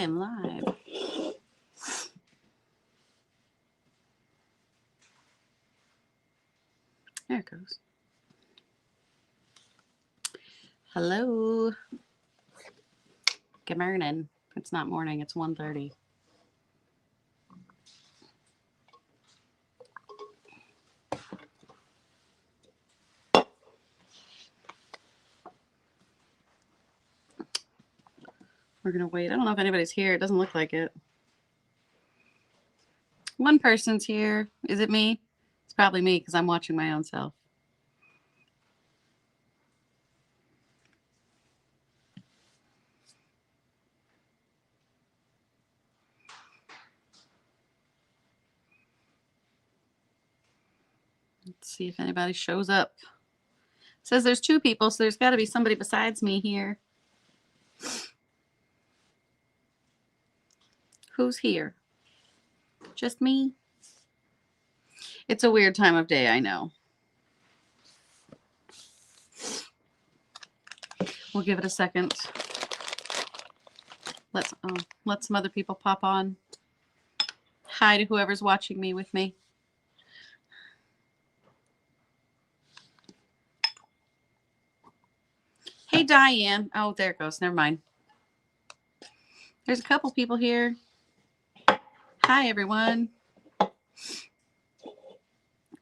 am live. There it goes. Hello. Good morning. It's not morning. It's 1:30. We're going to wait. I don't know if anybody's here. It doesn't look like it. One person's here. Is it me? It's probably me because I'm watching my own self. Let's see if anybody shows up. It says there's 2 people, so there's got to be somebody besides me here. Who's here? Just me? It's a weird time of day, I know. We'll give it a second. Let some other people pop on. Hi to whoever's watching me with me. Hey, Diane. Oh, there it goes. Never mind. There's a couple people here. Hi, everyone.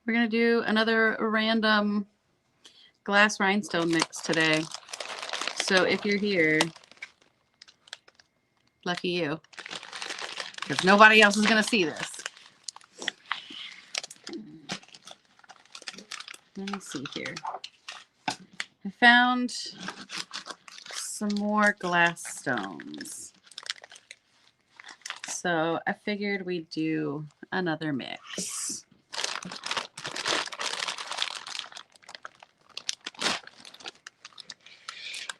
We're going to do another random glass rhinestone mix today. So if you're here, lucky you, because nobody else is going to see this. Let me see here. I found some more glass stones. So I figured we'd do another mix.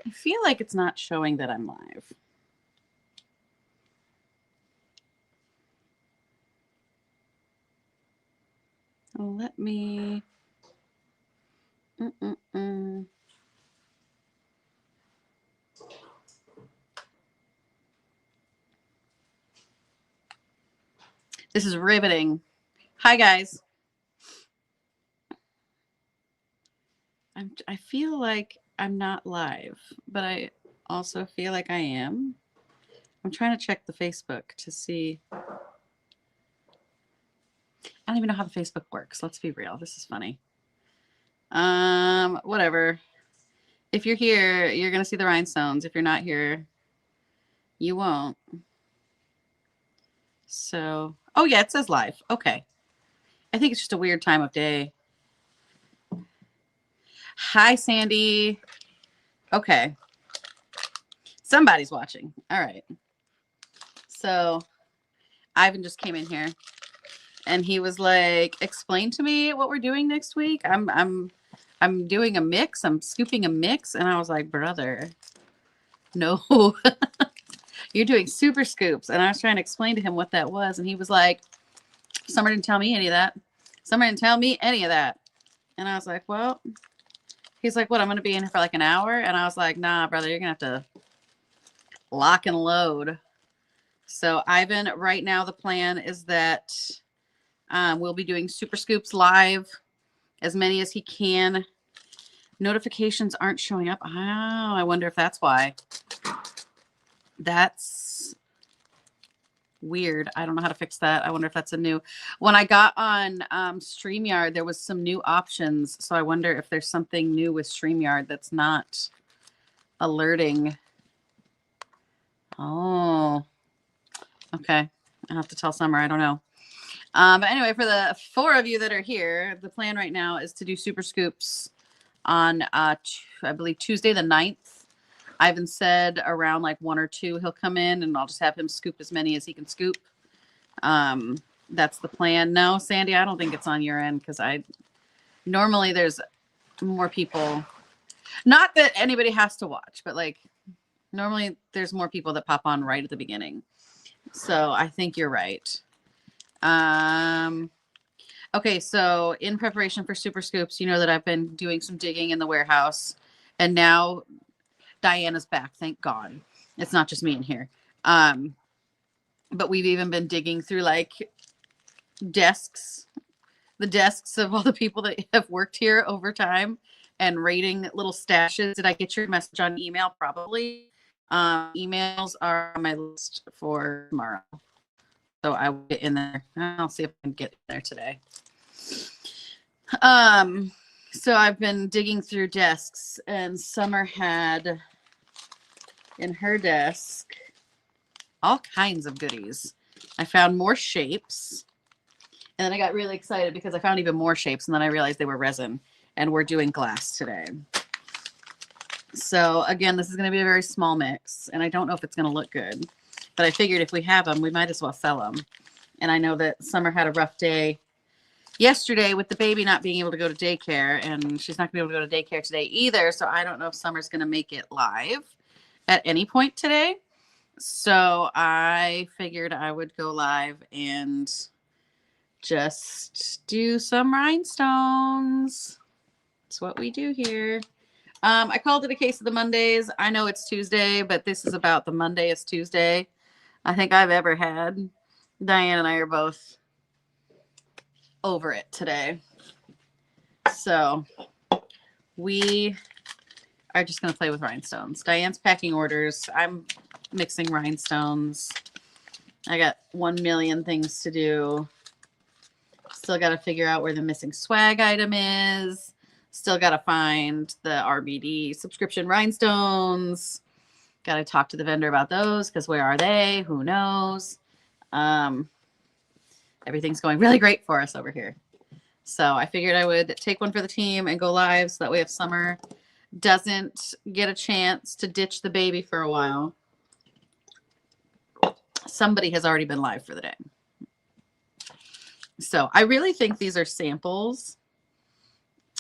I feel like it's not showing that I'm live. Let me... This is riveting. Hi, guys. I feel like I'm not live, but I also feel like I am. I'm trying to check the Facebook to see. I don't even know how the Facebook works. Let's be real. This is funny. Whatever. If you're here, you're going to see the rhinestones. If you're not here, you won't. So, oh yeah, it says live. Okay. I think it's just a weird time of day. Hi, Sandy. Okay. Somebody's watching. All right. So Ivan just came in here and he was like, explain to me what we're doing next week. I'm doing a mix. I'm scooping a mix. And I was like, brother, no, you're doing super scoops. And I was trying to explain to him what that was. And he was like, Summer didn't tell me any of that. Summer didn't tell me any of that. And I was like, well, he's like, what? I'm going to be in here for like an hour. And I was like, nah, brother, you're going to have to lock and load. So Ivan, right now the plan is that we'll be doing super scoops live, as many as he can. Notifications aren't showing up. Oh, I wonder if that's why. That's weird. I don't know how to fix that. I wonder if that's a new. When I got on StreamYard, there was some new options. So I wonder if there's something new with StreamYard that's not alerting. Oh, okay. I'll have to tell Summer. I don't know. But anyway, for the 4 of you that are here, the plan right now is to do super scoops on, I believe, Tuesday the 9th. Ivan said around like 1 or 2 he'll come in, and I'll just have him scoop as many as he can scoop. That's the plan. No, Sandy, I don't think it's on your end because normally there's more people. Not that anybody has to watch, but like normally there's more people that pop on right at the beginning. So I think you're right. Okay, so in preparation for super scoops, you know that I've been doing some digging in the warehouse, and now Diana's back. Thank God. It's not just me in here. but we've even been digging through like desks, the desks of all the people that have worked here over time and rating little stashes. Did I get your message on email? Probably. Emails are on my list for tomorrow. So I will get in there. I'll see if I can get in there today. So I've been digging through desks, and Summer had in her desk all kinds of goodies. I found more shapes, and then I got really excited because I found even more shapes, and then I realized they were resin, and we're doing glass today. So again, this is going to be a very small mix, and I don't know if it's going to look good, but I figured if we have them, we might as well sell them. And I know that Summer had a rough day yesterday with the baby not being able to go to daycare, and she's not going to be able to go to daycare today either. So I don't know if Summer's going to make it live at any point today. So I figured I would go live and just do some rhinestones. That's what we do here. I called it a case of the Mondays. I know it's Tuesday, but this is about the Mondayest Tuesday I think I've ever had. Diane and I are both over it today. So we are just going to play with rhinestones. Diane's packing orders. I'm mixing rhinestones. I got 1 million things to do. Still got to figure out where the missing swag item is. Still got to find the RBD subscription rhinestones. Got to talk to the vendor about those because where are they? Who knows? Everything's going really great for us over here. So I figured I would take one for the team and go live so that way if Summer doesn't get a chance to ditch the baby for a while, somebody has already been live for the day. So I really think these are samples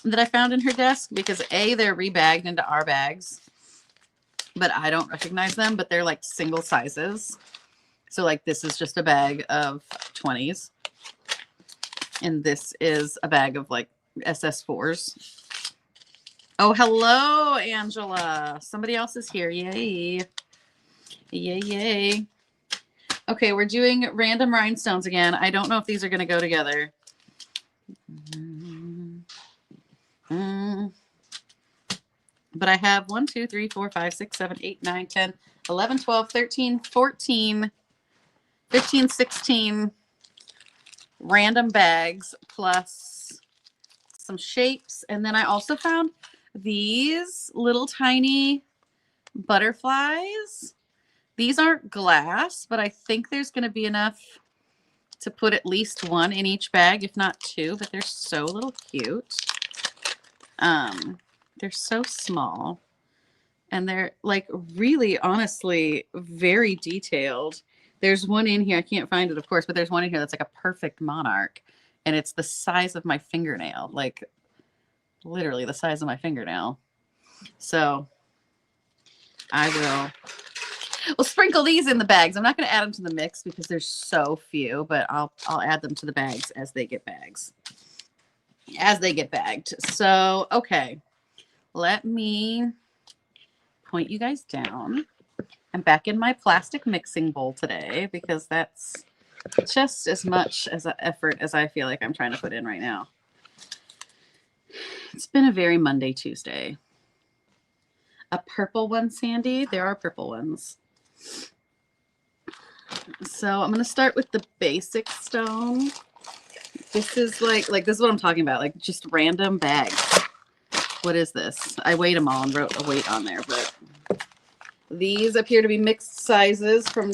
that I found in her desk because A, they're rebagged into our bags, but I don't recognize them, but they're like single sizes. So like this is just a bag of 20s. And this is a bag of like SS4s. Oh, hello, Angela. Somebody else is here. Yay. Yay, yay. Okay, we're doing random rhinestones again. I don't know if these are going to go together. But I have 1, 2, 3, 4, 5, 6, 7, 8, 9, 10, 11, 12, 13, 14, 15, 16 random bags plus some shapes. And then I also found these little tiny butterflies. These aren't glass, but I think there's going to be enough to put at least one in each bag, if not two, but they're so little cute. They're so small and they're like really honestly very detailed. There's one in here, I can't find it of course, but there's one in here that's like a perfect monarch and it's the size of my fingernail, like literally the size of my fingernail. So we'll sprinkle these in the bags. I'm not going to add them to the mix because there's so few, but I'll add them to the bags as they get bagged. So, okay. Let me point you guys down. I'm back in my plastic mixing bowl today because that's just as much as an effort as I feel like I'm trying to put in right now. It's been a very Monday, Tuesday. A purple one, Sandy? There are purple ones. So I'm going to start with the basic stone. This is like this is what I'm talking about, like just random bags. What is this? I weighed them all and wrote a weight on there, but these appear to be mixed sizes from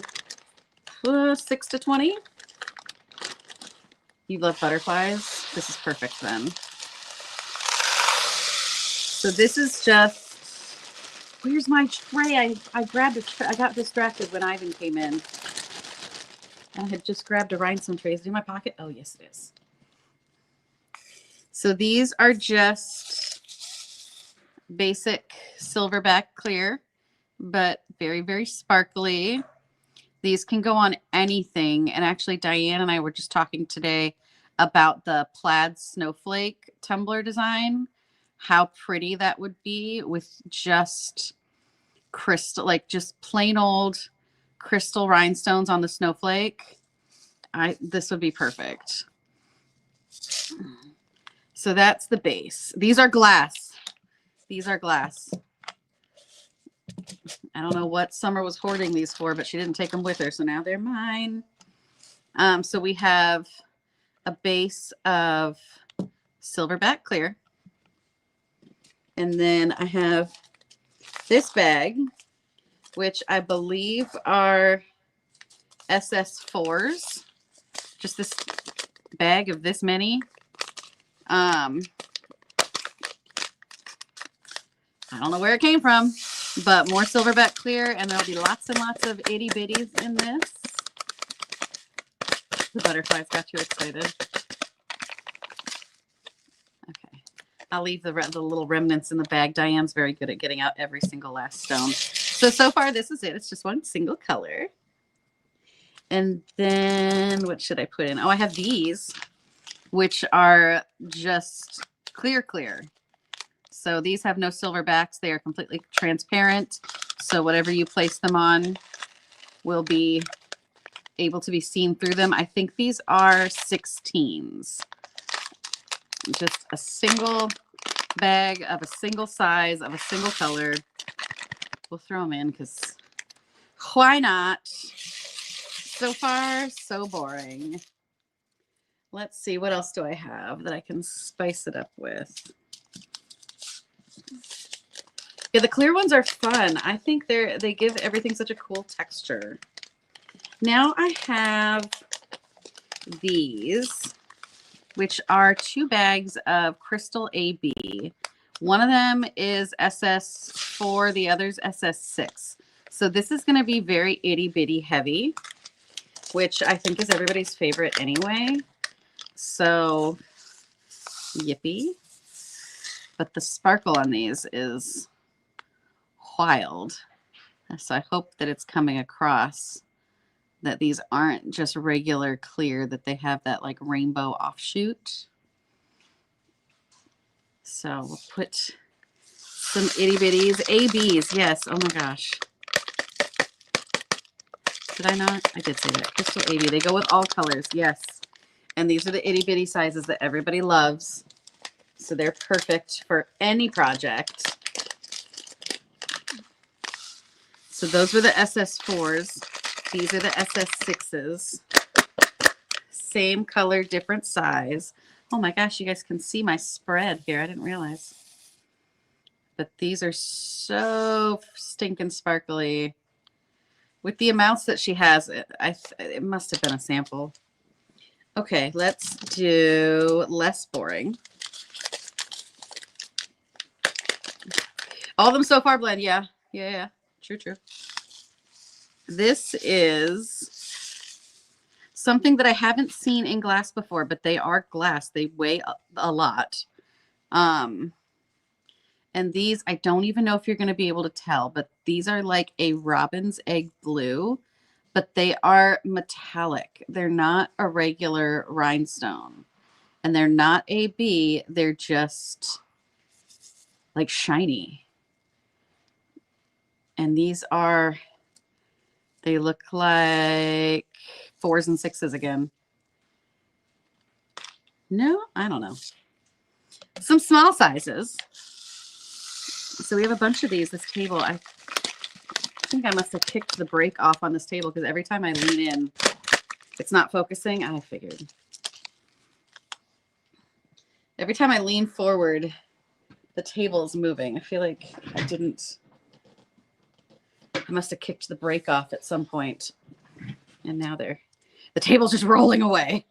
6 to 20. You love butterflies? This is perfect then. So this is just, where's my tray? I grabbed I got distracted when Ivan came in. I had just grabbed a rhinestone tray. Is it in my pocket? Oh, yes, it is. So these are just basic silverback clear, but very, very sparkly. These can go on anything. And actually, Diane and I were just talking today about the plaid snowflake tumbler design, how pretty that would be with just crystal, like just plain old crystal rhinestones on the snowflake, this would be perfect. So that's the base. These are glass. These are glass. I don't know what Summer was hoarding these for, but she didn't take them with her, so now they're mine. So we have a base of Silverback Clear. And then I have this bag, which I believe are SS4s. Just this bag of this many. I don't know where it came from, but more Silverback Clear, and there'll be lots and lots of itty bitties in this. The butterflies got you excited. Okay, I'll leave the little remnants in the bag. Diane's very good at getting out every single last stone. So far this is it. It's just one single color. And then what should I put in? Oh, I have these, which are just clear. So these have no silverbacks. They are completely transparent. So whatever you place them on will be able to be seen through them. I think these are 16s. Just a single bag of a single size of a single color. We'll throw them in because why not? So far, so boring. Let's see, what else do I have that I can spice it up with? Yeah, the clear ones are fun. I think they give everything such a cool texture. Now I have these, which are 2 bags of Crystal AB. One of them is SS4, the other's SS6. So this is going to be very itty bitty heavy, which I think is everybody's favorite anyway. So, yippee. But the sparkle on these is wild. So I hope that it's coming across that these aren't just regular clear, that they have that like rainbow offshoot. So we'll put some itty bitties, ABs. Yes. Oh my gosh. Did I not? I did say that. Crystal AB. They go with all colors. Yes. And these are the itty bitty sizes that everybody loves. So they're perfect for any project. So those were the SS4s. These are the SS6s. Same color, different size. Oh my gosh, you guys can see my spread here. I didn't realize. But these are so stinking sparkly. With the amounts that she has, it must have been a sample. Okay, let's do less boring. All of them so far blend. Yeah. True. This is something that I haven't seen in glass before, but they are glass. They weigh a lot. And these, I don't even know if you're going to be able to tell, but these are like a robin's egg blue, but they are metallic. They're not a regular rhinestone, and they're not AB. They're just like shiny. And these are, they look like 4s and 6s again. No, I don't know. Some small sizes. So we have a bunch of these. This table, I think I must have kicked the brake off on this table because every time I lean in, it's not focusing. I figured. Every time I lean forward, the table is moving. I feel like I must have kicked the brake off at some point. And now the table's just rolling away.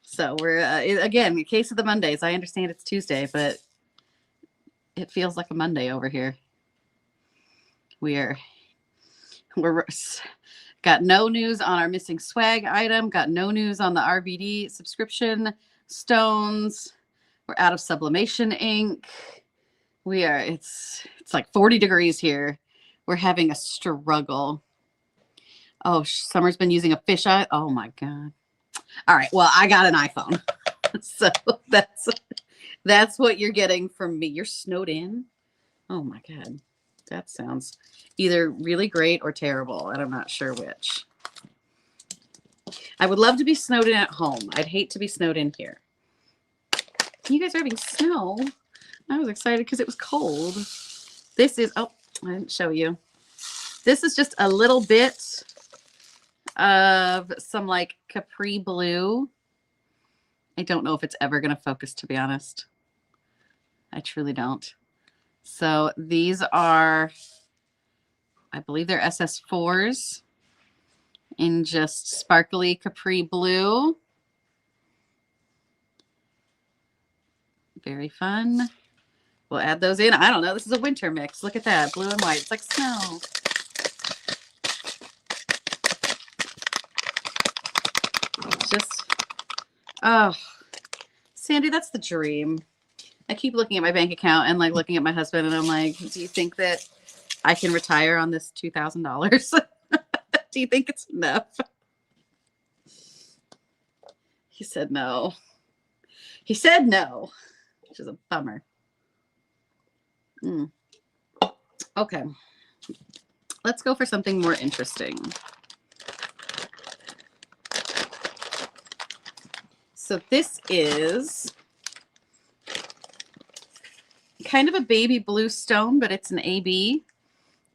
So we're, again, in case of the Mondays, I understand it's Tuesday, but it feels like a Monday over here. We're got no news on our missing swag item, got no news on the RVD subscription stones. We're out of sublimation ink. It's like 40 degrees here. We're having a struggle. Oh, Summer's been using a fisheye. Oh my God. All right. Well, I got an iPhone. So that's what you're getting from me. You're snowed in. Oh my God. That sounds either really great or terrible, and I'm not sure which. I would love to be snowed in at home. I'd hate to be snowed in here. You guys are having snow. I was excited because it was cold. This is, oh, I didn't show you. This is just a little bit of some like Capri Blue. I don't know if it's ever going to focus, to be honest. I truly don't. So these are, I believe they're SS4s in just sparkly Capri Blue. Very fun. We'll add those in. I don't know. This is a winter mix. Look at that. Blue and white. It's like snow. Just, oh, Sandy, that's the dream. I keep looking at my bank account and like looking at my husband and I'm like, do you think that I can retire on this $2,000? Do you think it's enough? He said no. He said no, which is a bummer. Okay. Let's go for something more interesting. So this is kind of a baby blue stone, but it's an AB.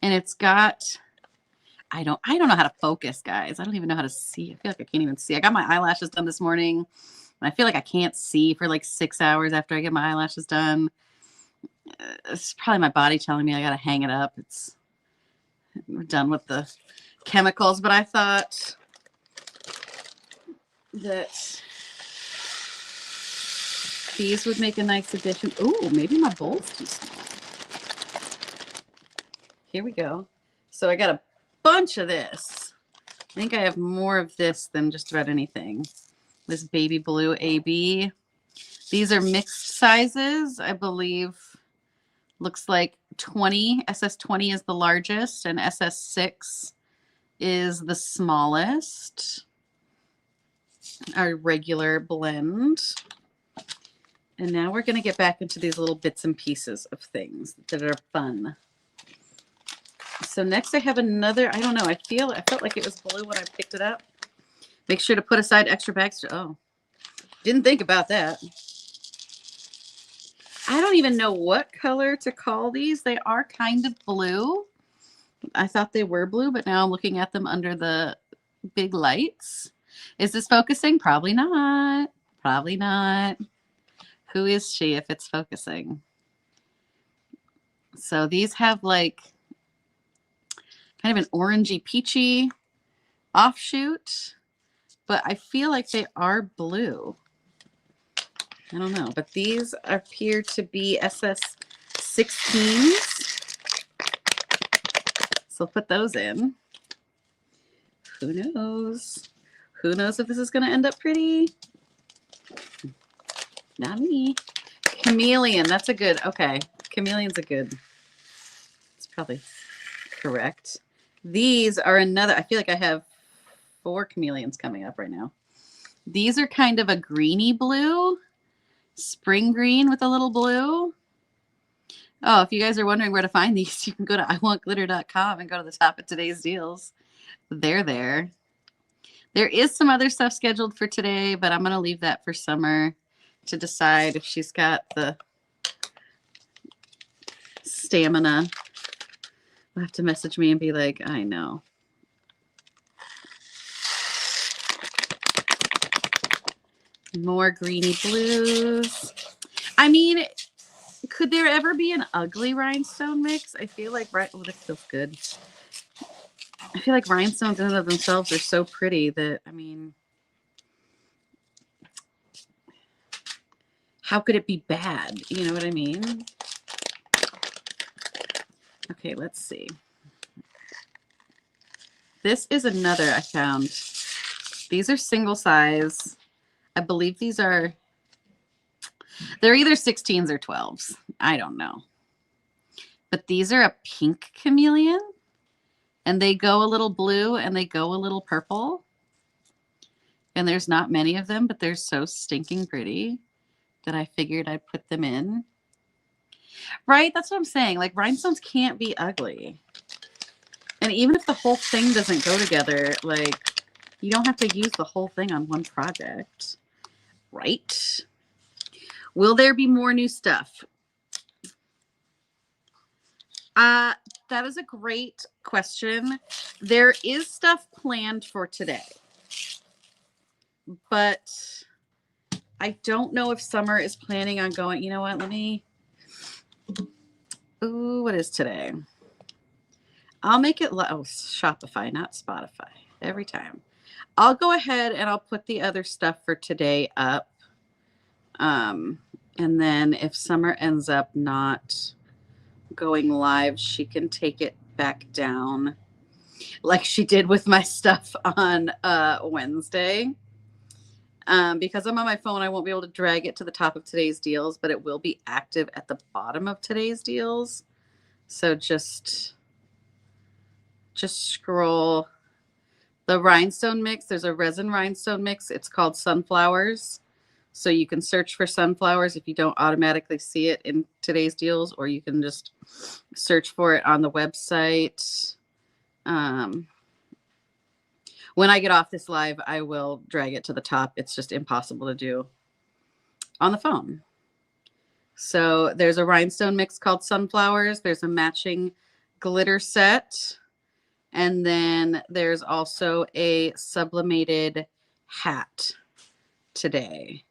And it's got, I don't know how to focus, guys. I don't even know how to see. I feel like I can't even see. I got my eyelashes done this morning. And I feel like I can't see for like 6 hours after I get my eyelashes done. It's probably my body telling me I got to hang it up. We're done with the chemicals, but I thought that these would make a nice addition. Ooh, maybe my bowl's too small. Here we go. So I got a bunch of this. I think I have more of this than just about anything. This baby blue AB. These are mixed sizes, I believe. Looks like 20. SS20 is the largest and SS6 is the smallest. Our regular blend. And now we're going to get back into these little bits and pieces of things that are fun. So next I have another, I don't know, I felt like it was blue when I picked it up. Make sure to put aside extra bags. Oh, didn't think about that. I don't even know what color to call these. They are kind of blue. I thought they were blue, but now I'm looking at them under the big lights. Is this focusing? Probably not. Probably not. Who is she if it's focusing? So these have like kind of an orangey peachy offshoot, but I feel like they are blue. I don't know, but these appear to be SS16s. So put those in. Who knows? Who knows if this is going to end up pretty? Not me. Chameleon. That's a good. Okay. Chameleon's a good. It's probably correct. These are another. I feel like I have 4 chameleons coming up right now. These are kind of a greeny blue. Spring green with a little blue. Oh, if you guys are wondering where to find these, you can go to iwantglitter.com and go to the top of today's deals. They're there. There is some other stuff scheduled for today, but I'm going to leave that for Summer to decide if she's got the stamina. You'll have to message me and be like, I know. More greeny blues. I mean, could there ever be an ugly rhinestone mix? I feel like, oh, that feels good. I feel like rhinestones in and of themselves are so pretty that, I mean, how could it be bad? You know what I mean? Okay, let's see. This is another I found. These are single size. I believe these are, they're either 16s or 12s. I don't know. But these are a pink chameleon. And they go a little blue and they go a little purple. And there's not many of them, but they're so stinking pretty that I figured I'd put them in. Right? That's what I'm saying. Like rhinestones can't be ugly. And even if the whole thing doesn't go together, like you don't have to use the whole thing on one project. Right? Will there be more new stuff? That is a great question. There is stuff planned for today, but I don't know if Summer is planning on going. You know what? Let me. Ooh, what is today? I'll make it. Oh, Shopify, not Spotify. Every time. I'll go ahead and I'll put the other stuff for today up. And then if Summer ends up not going live, she can take it back down like she did with my stuff on Wednesday. Because I'm on my phone, I won't be able to drag it to the top of today's deals, but it will be active at the bottom of today's deals. So just scroll the rhinestone mix. There's a resin rhinestone mix. It's called Sunflowers. So you can search for sunflowers if you don't automatically see it in today's deals, or you can just search for it on the website. When I get off this live, I will drag it to the top. It's just impossible to do on the phone. So there's a rhinestone mix called Sunflowers. There's a matching glitter set. And then there's also a sublimated hat today.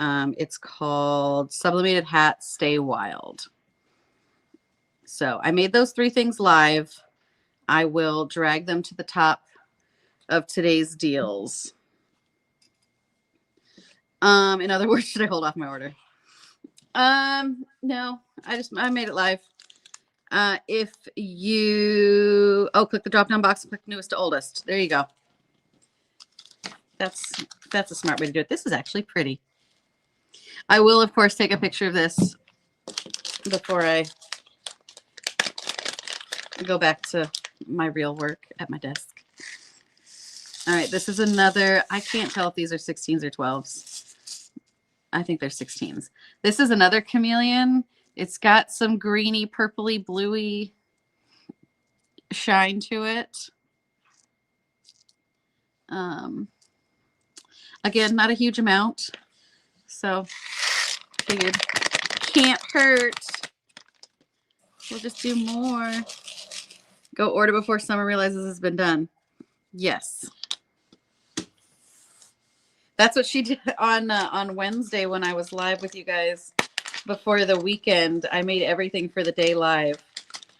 It's called Sublimated Hat Stay Wild. So I made those 3 things live. I will drag them to the top of today's deals. In other words, should I hold off my order? No, I made it live. If you, click the drop down box and click newest to oldest. There you go. That's a smart way to do it. This is actually pretty. I will, of course, take a picture of this before I go back to my real work at my desk. All right, this is another, I can't tell if these are 16s or 12s. I think they're 16s. This is another chameleon. It's got some greeny, purpley, bluey shine to it. Again, not a huge amount. So figured can't hurt. We'll just do more. Go order before Summer realizes it's been done. Yes. That's what she did on Wednesday when I was live with you guys before the weekend. I made everything for the day live.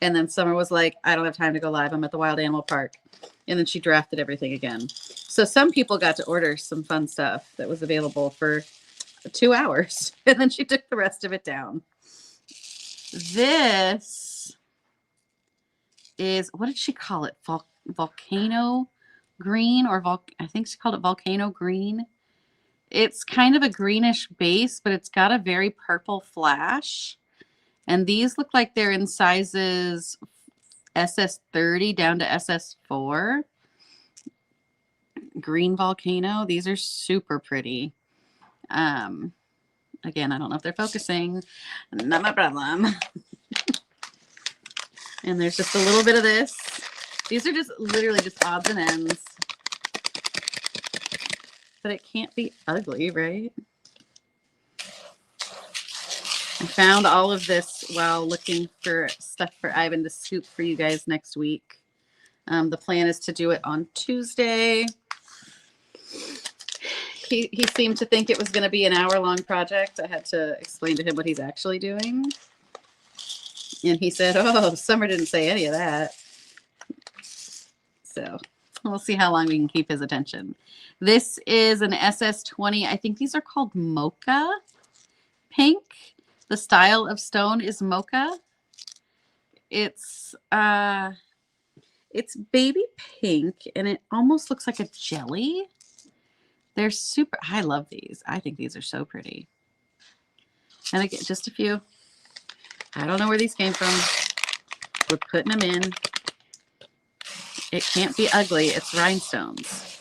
And then Summer was like, I don't have time to go live. I'm at the Wild Animal Park. And then she drafted everything again. So some people got to order some fun stuff that was available for 2 hours. And then she took the rest of it down. This is, what did she call it? Volcano green, or I think she called it volcano green. It's kind of a greenish base, but it's got a very purple flash. And these look like they're in sizes SS30 down to SS4. Green volcano. These are super pretty. Again, I don't know if they're focusing. Not my problem. And there's just a little bit of this. These are just literally just odds and ends. But it can't be ugly, right? I found all of this while looking for stuff for Ivan to scoop for you guys next week. The plan is to do it on Tuesday. He seemed to think it was going to be an hour-long project. I had to explain to him what he's actually doing. And he said, oh, Summer didn't say any of that. So we'll see how long we can keep his attention. This is an SS20. I think these are called mocha pink. The style of stone is mocha. It's baby pink, and it almost looks like a jelly. They're super, I love these. I think these are so pretty. And again, just a few. I don't know where these came from. We're putting them in. It can't be ugly. It's rhinestones.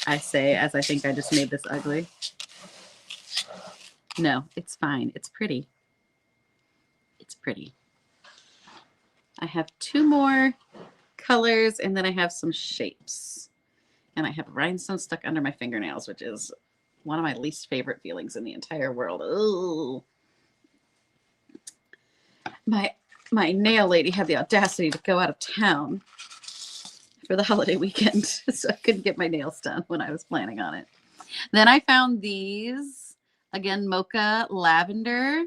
I say, as I think I just made this ugly. No, it's fine. It's pretty. It's pretty. I have 2 more colors, and then I have some shapes. And I have rhinestone stuck under my fingernails, which is one of my least favorite feelings in the entire world. Ooh. My nail lady had the audacity to go out of town for the holiday weekend, so I couldn't get my nails done when I was planning on it. Then I found these, again, mocha lavender.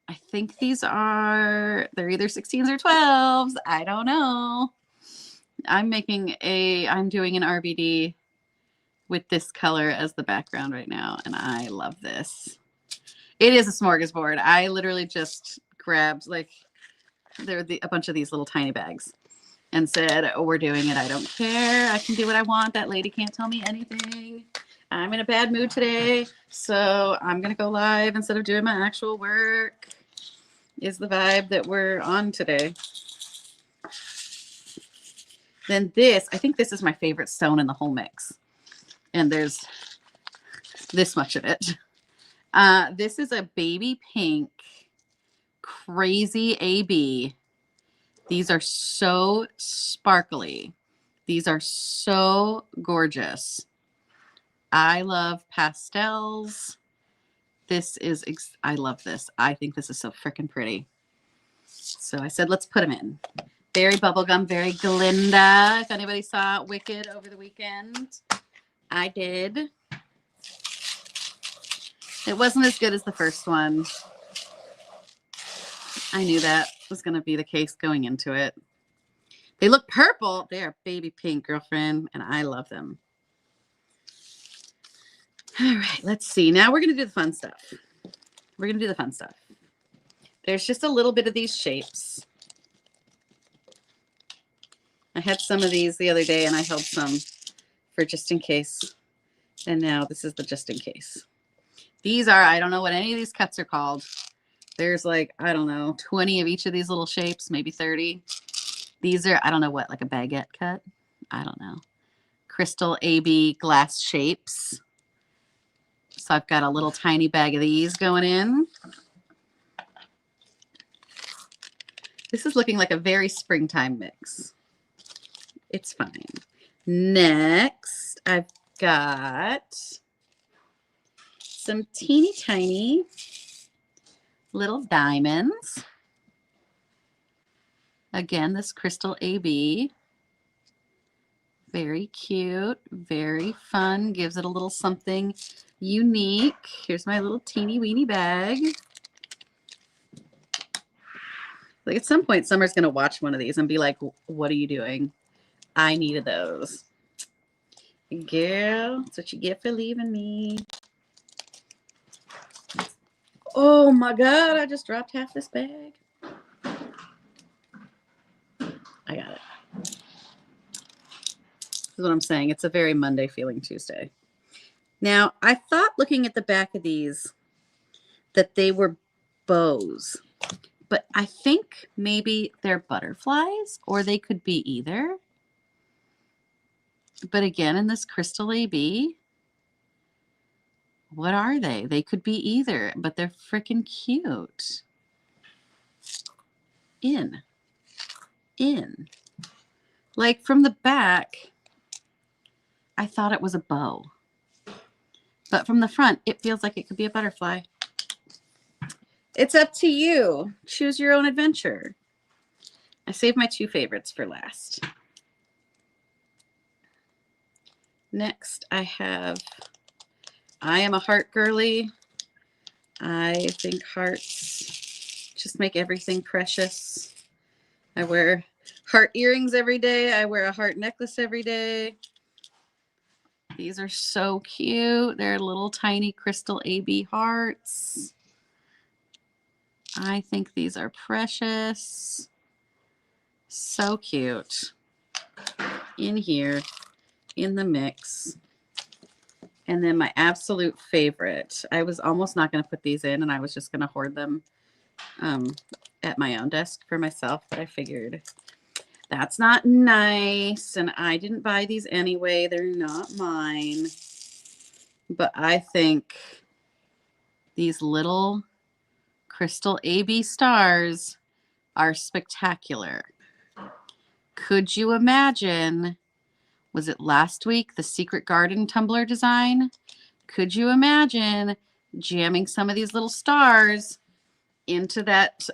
I think they're either 16s or 12s. I don't know. I'm doing an RBD with this color as the background right now, and I love this. It is a smorgasbord. I literally just grabbed, like, a bunch of these little tiny bags and said, oh, we're doing it. I don't care. I can do what I want. That lady can't tell me anything. I'm in a bad mood today, so I'm going to go live instead of doing my actual work, is the vibe that we're on today. Then this, I think this is my favorite stone in the whole mix. And there's this much of it. This is a baby pink crazy AB. These are so sparkly. These are so gorgeous. I love pastels. I love this. I think this is so freaking pretty. So I said, let's put them in. Very bubblegum, very Glinda. If anybody saw Wicked over the weekend, I did. It wasn't as good as the first one. I knew that was going to be the case going into it. They look purple. They are baby pink, girlfriend, and I love them. All right, let's see. Now we're going to do the fun stuff. We're going to do the fun stuff. There's just a little bit of these shapes. I had some of these the other day, and I held some for just in case. And now this is the just in case. These are, I don't know what any of these cuts are called. There's like, I don't know, 20 of each of these little shapes, maybe 30. These are, I don't know what, like a baguette cut? I don't know. Crystal AB glass shapes. So I've got a little tiny bag of these going in. This is looking like a very springtime mix. It's fine. Next, I've got some teeny tiny little diamonds. Again, this Crystal AB. Very cute, very fun. Gives it a little something unique. Here's my little teeny weeny bag. Like at some point, Summer's going to watch one of these and be like, what are you doing? I needed those. Girl, that's what you get for leaving me. Oh my God, I just dropped half this bag. I got it. This is what I'm saying. It's a very Monday feeling Tuesday. Now, I thought looking at the back of these that they were bows, but I think maybe they're butterflies, or they could be either. But again, in this Crystal AB, what are they? They could be either, but they're freaking cute. In. Like from the back, I thought it was a bow. But from the front, it feels like it could be a butterfly. It's up to you. Choose your own adventure. I saved my 2 favorites for last. Next, I am a heart girly. I think hearts just make everything precious. I wear heart earrings every day. I wear a heart necklace every day. These are so cute. They're little tiny Crystal AB hearts. I think these are precious. So cute. In here, in the mix. And then my absolute favorite. I was almost not going to put these in, and I was just going to hoard them at my own desk for myself, but I figured that's not nice, and I didn't buy these anyway. They're not mine. But I think these little Crystal AB stars are spectacular. Could you imagine, was it last week, the Secret Garden tumbler design? Could you imagine jamming some of these little stars into that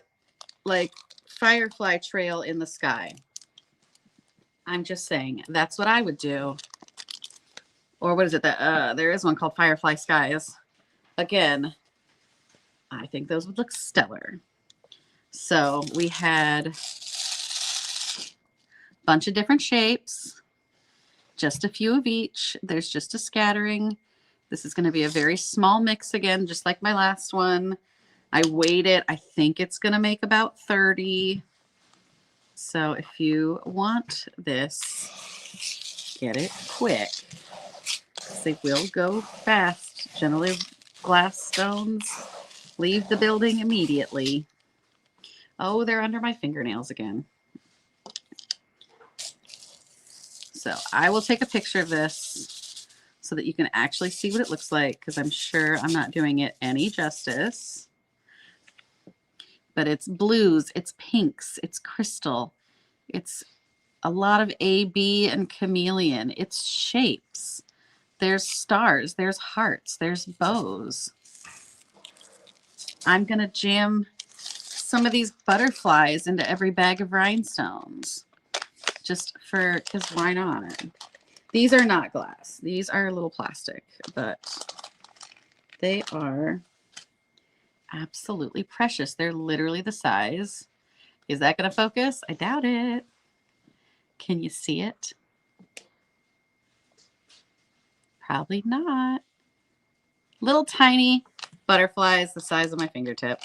like firefly trail in the sky? I'm just saying, that's what I would do. Or what is it that there is one called Firefly Skies. Again, I think those would look stellar. So we had a bunch of different shapes, just a few of each. There's just a scattering. This is going to be a very small mix again, just like my last one. I weighed it. I think it's going to make about 30. So if you want this, get it quick. They will go fast. Generally, glass stones leave the building immediately. Oh, they're under my fingernails again. So I will take a picture of this so that you can actually see what it looks like, because I'm sure I'm not doing it any justice. But it's blues, it's pinks, it's crystal, it's a lot of AB and chameleon, it's shapes. There's stars, there's hearts, there's bows. I'm going to jam some of these butterflies into every bag of rhinestones. Just for, because why not? These are not glass. These are a little plastic, but they are absolutely precious. They're literally the size. Is that going to focus? I doubt it. Can you see it? Probably not. Little tiny butterflies the size of my fingertip.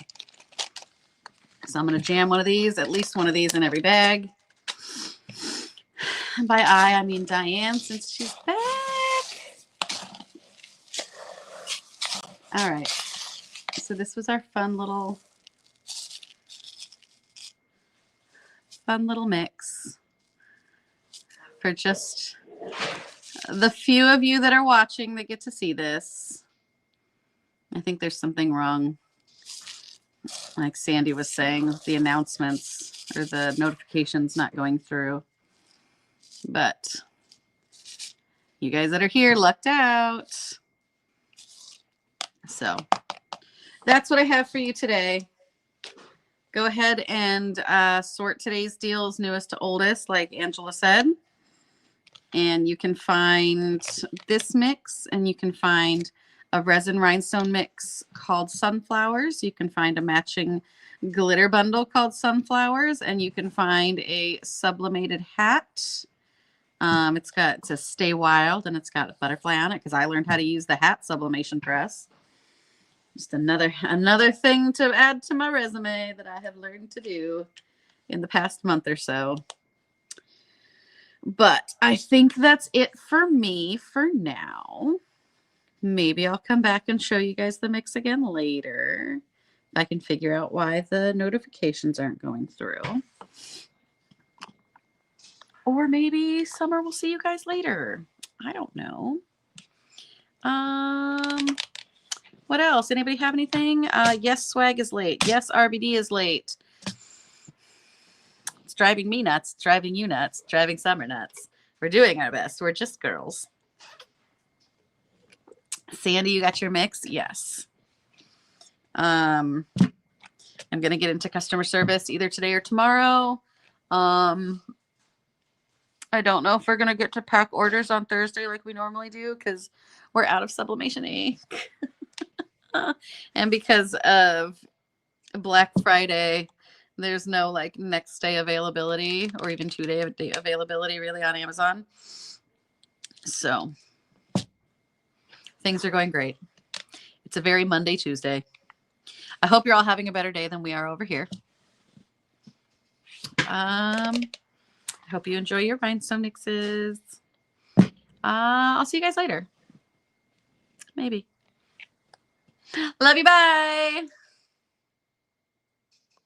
So I'm going to jam one of these, at least one of these in every bag. By I mean Diane, since she's back. All right. So this was our fun little mix for just the few of you that are watching that get to see this. I think there's something wrong. Like Sandy was saying, the announcements or the notifications not going through. But you guys that are here lucked out. So that's what I have for you today. Go ahead and sort today's deals newest to oldest, like Angela said. And you can find this mix, and you can find a resin rhinestone mix called Sunflowers. You can find a matching glitter bundle called Sunflowers, and you can find a sublimated hat. It says Stay Wild, and it's got a butterfly on it because I learned how to use the hat sublimation press. Just another thing to add to my resume that I have learned to do in the past month or so. But I think that's it for me for now. Maybe I'll come back and show you guys the mix again later. If I can figure out why the notifications aren't going through. Or maybe Summer will see you guys later. I don't know. What else? Anybody have anything? Yes, Swag is late. Yes, RBD is late. It's driving me nuts. It's driving you nuts. It's driving Summer nuts. We're doing our best. We're just girls. Sandy, you got your mix? Yes. I'm going to get into customer service either today or tomorrow. I don't know if we're going to get to pack orders on Thursday like we normally do because we're out of sublimation ink. And because of Black Friday, there's no like next day availability or even 2-day availability really on Amazon. So things are going great. It's a very Monday, Tuesday. I hope you're all having a better day than we are over here. I hope you enjoy your rhinestone mixes. I'll see you guys later. Maybe. Love you. Bye.